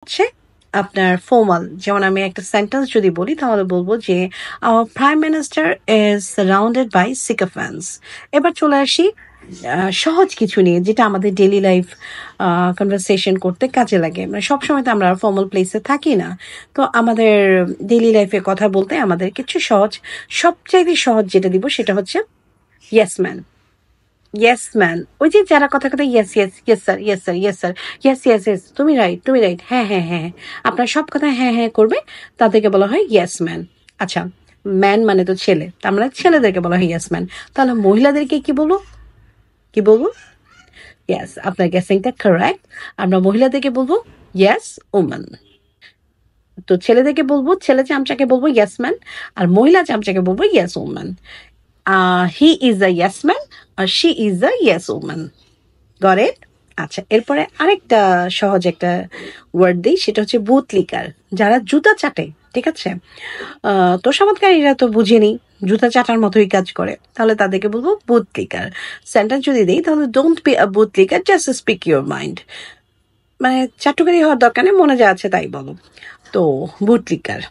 হচ্ছে আপনার ফর্মাল। যেমন আমি একটা সেন্টেন্স যদি বলি তাহলে বলবো যে our prime minister is surrounded by sycophants. এবার চলে আসি সহজ কিছু নিয়ে যেটা আমাদের ডেইলি লাইফ কনভারসেশন করতে কাজে লাগে। মানে সবসময় তো আমরা ফর্মাল প্লেসে থাকি না। তো আমাদের ডেইলি লাইফে কথা বলতে আমাদের কিছু সহজ, সবচাইতে সহজ যেটা দিব সেটা হচ্ছে ইয়েস ম্যান। ইয়েস ম্যান, ওই যে যারা কথা কথা yes yes yes sir yes sir yes sir yes yes yes, তুমি রাইট তুমি রাইট, হ্যাঁ হ্যাঁ হ্যাঁ, আপনার সব কথা হ্যাঁ হ্যাঁ করবে, তাদেরকে বলা হয় ইয়েস ম্যান। আচ্ছা, ম্যান মানে তো ছেলে, তার মানে ছেলেদেরকে বলা হয় ইয়েস ম্যান। তাহলে মহিলাদেরকে কি বলবো, কি বলবো? ইয়েস, আপনার গেসিংটা কারেক্ট। আমরা মহিলাদেরকে বলবো ইয়েস ওম্যান। তো ছেলেদেরকে বলবো, ছেলে চামচাকে বলবো ইয়েস ম্যান, আর মহিলা চামচাকে বলবো yes woman. He is a yes man আর she is a yes woman. Got it? আচ্ছা, এরপরে আরেকটা সহজ একটা ওয়ার্ড দিই, সেটা হচ্ছে বুটলিকার। যারা জুতা চাটে, ঠিক আছে, তোষামোদকারীরা তো বুঝেনি, জুতা চাটার মতোই কাজ করে, তাহলে তাদেরকে বলবো বুটলিকার। সেন্টেন্স যদি দিই তাহলে don't be a bootlicker, just speak your mind. মানে চাটুকারি হওয়ার দরকার নেই, মনে যা আছে তাই বলো। তো বুটলিকার।